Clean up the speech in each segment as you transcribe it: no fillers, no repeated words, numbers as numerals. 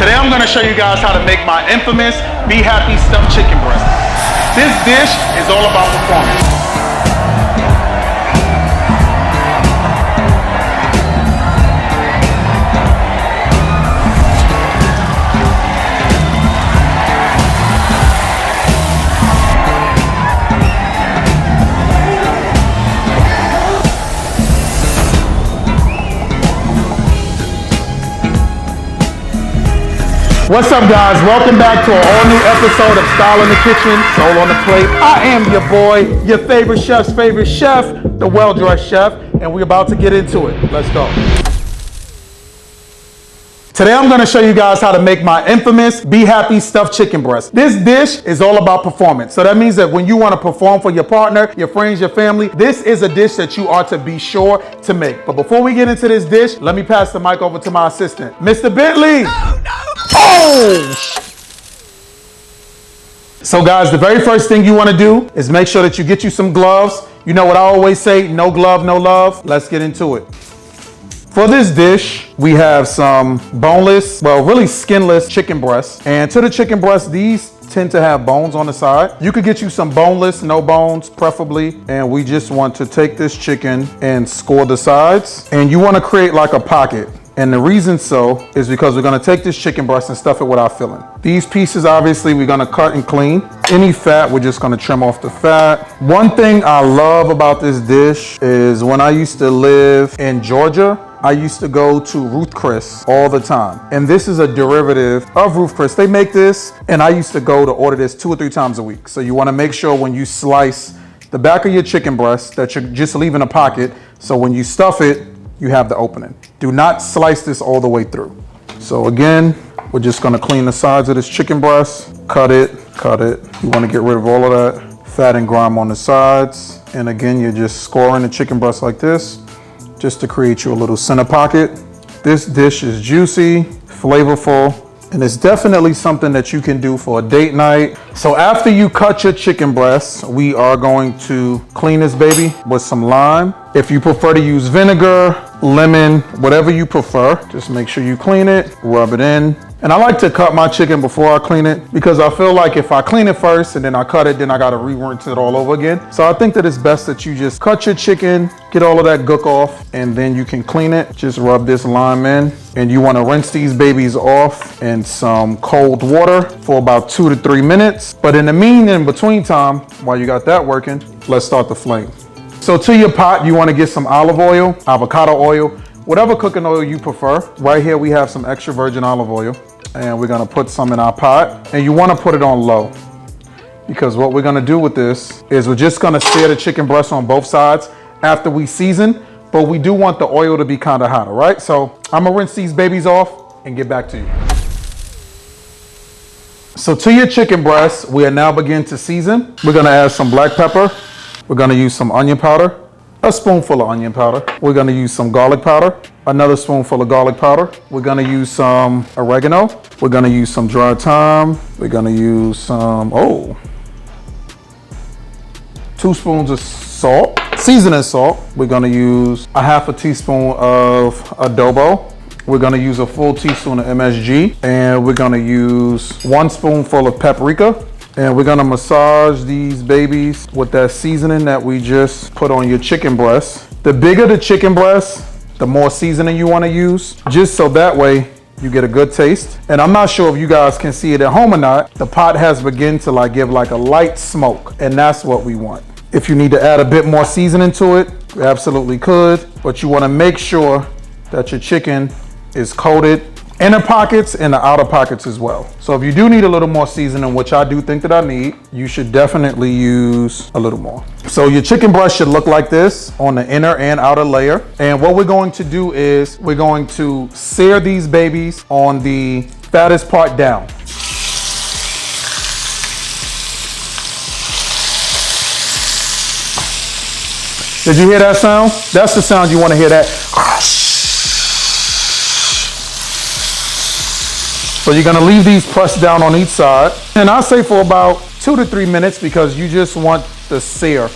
Today I'm gonna show you guys how to make my infamous Be Happy stuffed chicken breast. This dish is all about performance. What's up, guys? Welcome back to an all-new episode of Style in the Kitchen, Soul on the Plate. I am your boy, your favorite chef's favorite chef, the well-dressed chef, and we're about to get into it. Let's go. Today I'm gonna show you guys how to make my infamous Be Happy stuffed chicken breast. This dish is all about performance. So that means that when you wanna perform for your partner, your friends, your family, this is a dish that you are to be sure to make. But before we get into this dish, let me pass the mic over to my assistant, Mr. Bentley. Oh! So guys, the very first thing you want to do is make sure that you get you some gloves. You know what I always say, no glove, no love. Let's get into it. For this dish, we have some boneless, well, really skinless chicken breasts. And to the chicken breasts, these tend to have bones on the side. You could get you some boneless, no bones, preferably. And we just want to take this chicken and score the sides. And you want to create like a pocket. And the reason so is because we're gonna take this chicken breast and stuff it with our filling. These pieces, obviously, we're gonna cut and clean. Any fat, we're just gonna trim off the fat. One thing I love about this dish is when I used to live in Georgia, I used to go to Ruth Chris all the time. And this is a derivative of Ruth Chris. They make this, and I used to go to order this 2 or 3 times a week. So you wanna make sure when you slice the back of your chicken breast that you're just leaving a pocket, so when you stuff it, you have the opening. Do not slice this all the way through. So again, we're just gonna clean the sides of this chicken breast, cut it. You wanna get rid of all of that fat and grime on the sides. And again, you're just scoring the chicken breast like this, just to create you a little center pocket. This dish is juicy, flavorful, and it's definitely something that you can do for a date night. So after you cut your chicken breasts, we are going to clean this baby with some lime. If you prefer to use vinegar, lemon, whatever you prefer, just make sure you clean it, rub it in. And I like to cut my chicken before I clean it because I feel like if I clean it first and then I cut it, then I gotta re-rinse it all over again. So I think that it's best that you just cut your chicken, get all of that gook off, and then you can clean it. Just rub this lime in. And you wanna rinse these babies off in some cold water for about 2 to 3 minutes. But in between time, while you got that working, let's start the flame. So to your pot, you wanna get some olive oil, avocado oil, whatever cooking oil you prefer. Right here, we have some extra virgin olive oil. And we're gonna put some in our pot. And you wanna put it on low. Because what we're gonna do with this is we're just gonna sear the chicken breast on both sides after we season, but we do want the oil to be kinda hot, all right? So I'm gonna rinse these babies off and get back to you. So to your chicken breast, we are now begin to season. We're gonna add some black pepper. We're gonna use some onion powder, a spoonful of onion powder. We're gonna use some garlic powder, another spoonful of garlic powder. We're gonna use some oregano. We're gonna use some dried thyme. We're gonna use some, 2 spoons of salt, seasoning salt. We're gonna use a half a teaspoon of adobo. We're gonna use a full teaspoon of MSG. And we're gonna use 1 spoonful of paprika. And we're gonna massage these babies with that seasoning that we just put on your chicken breast. The bigger the chicken breast, the more seasoning you wanna use, just so that way you get a good taste. And I'm not sure if you guys can see it at home or not. The pot has begun to give like a light smoke, and that's what we want. If you need to add a bit more seasoning to it, you absolutely could, but you wanna make sure that your chicken is coated inner pockets and the outer pockets as well. So if you do need a little more seasoning, which I do think that I need, you should definitely use a little more. So your chicken breast should look like this on the inner and outer layer. And what we're going to do is we're going to sear these babies on the fattest part down. Did you hear that sound? That's the sound you want to hear, that. So you're gonna leave these pressed down on each side. And I say for about 2 to 3 minutes because you just want the sear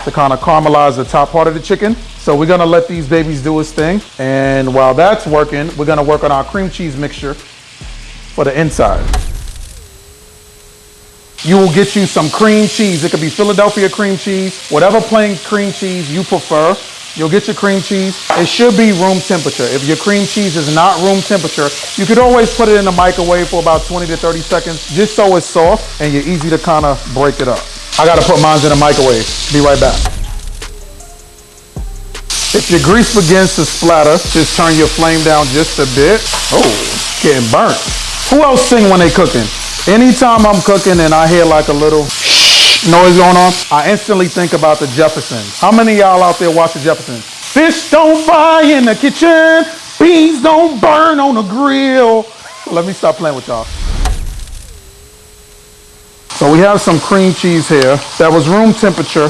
to kind of caramelize the top part of the chicken. So we're gonna let these babies do its thing. And while that's working, we're gonna work on our cream cheese mixture for for the inside. You will get you some cream cheese. It could be Philadelphia cream cheese, whatever plain cream cheese you prefer. You'll get your cream cheese. It should be room temperature. If your cream cheese is not room temperature, you could always put it in the microwave for about 20 to 30 seconds, just so it's soft and you're easy to kind of break it up. I gotta put mine in the microwave. Be right back. If your grease begins to splatter, just turn your flame down just a bit. Oh, getting burnt. Who else sing when they cooking? Anytime I'm cooking and I hear like a little noise going on, I instantly think about the Jeffersons. How many of y'all out there watch the Jeffersons? Fish don't fry in the kitchen, beans don't burn on the grill. Let me stop playing with y'all. So we have some cream cheese here that was room temperature,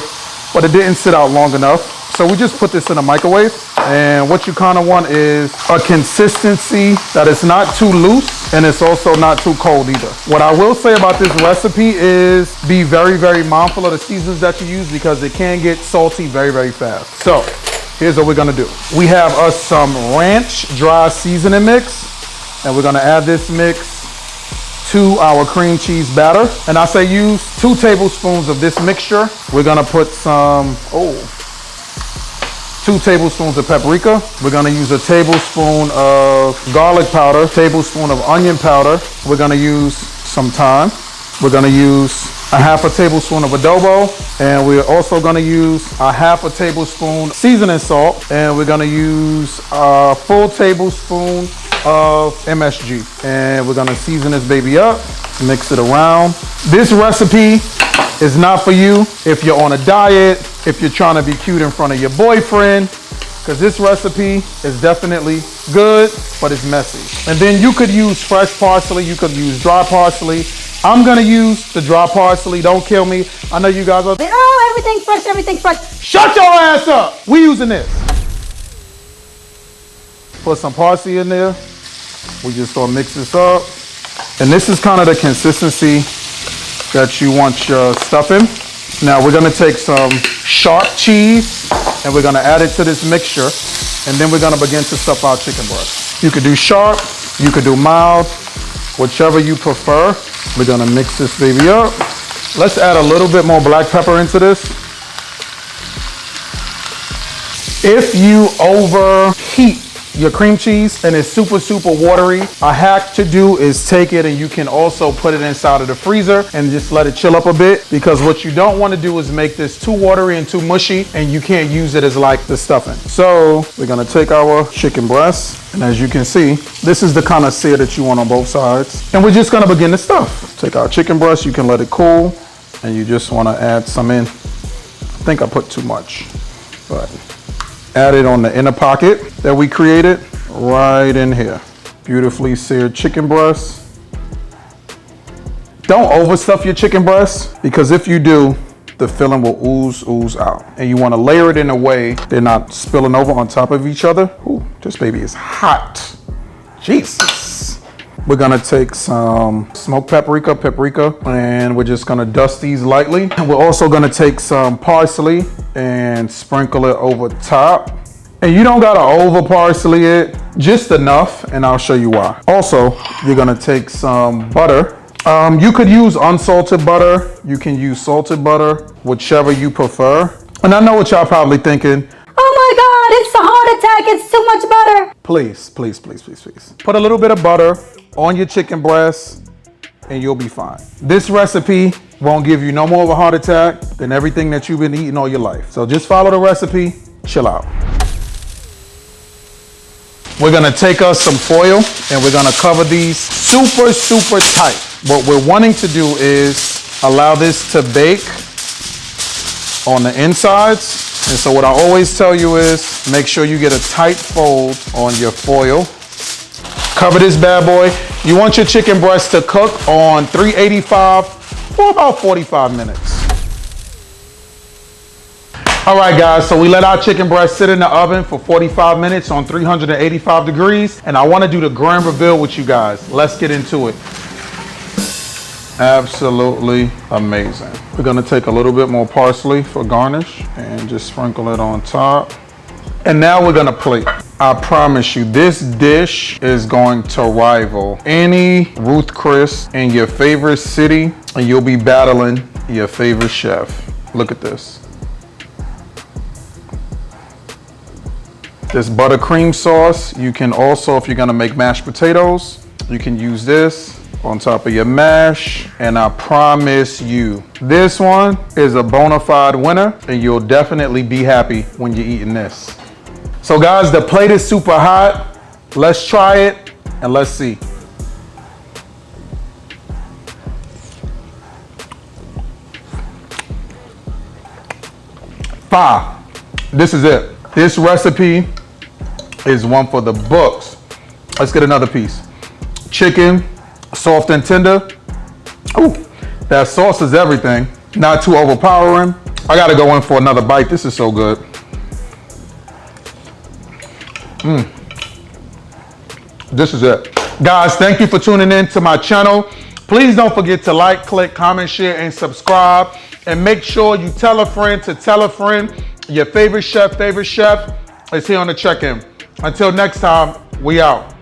but it didn't sit out long enough. So we just put this in the microwave, and what you kind of want is a consistency that is not too loose and it's also not too cold either. What I will say about this recipe is be very, very mindful of the seasons that you use because it can get salty very, very fast. So here's what we're gonna do. We have us some ranch dry seasoning mix, and we're gonna add this mix to our cream cheese batter. And I say use 2 tablespoons of this mixture. We're gonna put some, 2 tablespoons of paprika. We're gonna use a tablespoon of garlic powder, tablespoon of onion powder. We're gonna use some thyme. We're gonna use a half a tablespoon of adobo, and we're also gonna use a half a tablespoon seasoning salt, and we're gonna use a full tablespoon of MSG. And we're gonna season this baby up, mix it around. This recipe is not for you if you're on a diet, if you're trying to be cute in front of your boyfriend, because this recipe is definitely good, but it's messy. And then you could use fresh parsley, you could use dry parsley. I'm gonna use the dry parsley, don't kill me. I know you guys are, oh, everything's fresh, everything's fresh. Shut your ass up! We using this. Put some parsley in there. We just gonna mix this up. And this is kind of the consistency that you want your stuff in. Now we're gonna take some sharp cheese and we're gonna add it to this mixture, and then we're gonna begin to stuff our chicken breast. You could do sharp, you could do mild, whichever you prefer. We're gonna mix this baby up. Let's add a little bit more black pepper into this. If you overheat your cream cheese and it's super, super watery, a hack to do is take it and you can also put it inside of the freezer and just let it chill up a bit, because what you don't want to do is make this too watery and too mushy and you can't use it as like the stuffing. So we're gonna take our chicken breast, and as you can see, this is the kind of sear that you want on both sides. And we're just gonna begin to stuff. Take our chicken breast, you can let it cool, and you just wanna add some in. I think I put too much, but add it on the inner pocket that we created right in here. Beautifully seared chicken breast. Don't overstuff your chicken breast, because if you do, the filling will ooze out. And you want to layer it in a way they're not spilling over on top of each other. Ooh, this baby is hot. Jesus. We're gonna take some smoked paprika, and we're just gonna dust these lightly. And we're also gonna take some parsley and sprinkle it over top. And you don't gotta over parsley it, just enough, and I'll show you why. Also, you're gonna take some butter. You could use unsalted butter, you can use salted butter, whichever you prefer. And I know what y'all probably thinking, Oh my God, it's a heart attack, it's too much butter. please, please, please, please, please. Put a little bit of butter on your chicken breast and you'll be fine. This recipe won't give you no more of a heart attack than everything that you've been eating all your life. So just follow the recipe, chill out. We're gonna take us some foil and we're gonna cover these super, super tight. What we're wanting to do is allow this to bake on the insides. And so what I always tell you is make sure you get a tight fold on your foil. Cover this bad boy. You want your chicken breast to cook on 385 for about 45 minutes. All right, guys, so we let our chicken breast sit in the oven for 45 minutes on 385 degrees, and I want to do the grand reveal with you guys. Let's get into it. Absolutely amazing. We're gonna take a little bit more parsley for garnish and just sprinkle it on top. And now we're gonna plate. I promise you, this dish is going to rival any Ruth Chris in your favorite city, and you'll be battling your favorite chef. Look at this. This buttercream sauce, you can also, if you're gonna make mashed potatoes, you can use this on top of your mash, and I promise you, this one is a bona fide winner, and you'll definitely be happy when you're eating this. So guys, the plate is super hot. Let's try it, and let's see. Fire. This is it. This recipe is one for the books. Let's get another piece. Chicken, soft and tender. Ooh, that sauce is everything. Not too overpowering. I gotta go in for another bite. This is so good. This is it. Guys, thank you for tuning in to my channel. Please don't forget to like, click, comment, share, and subscribe. And make sure you tell a friend to tell a friend. Your favorite chef is here on the check-in. Until next time, we out.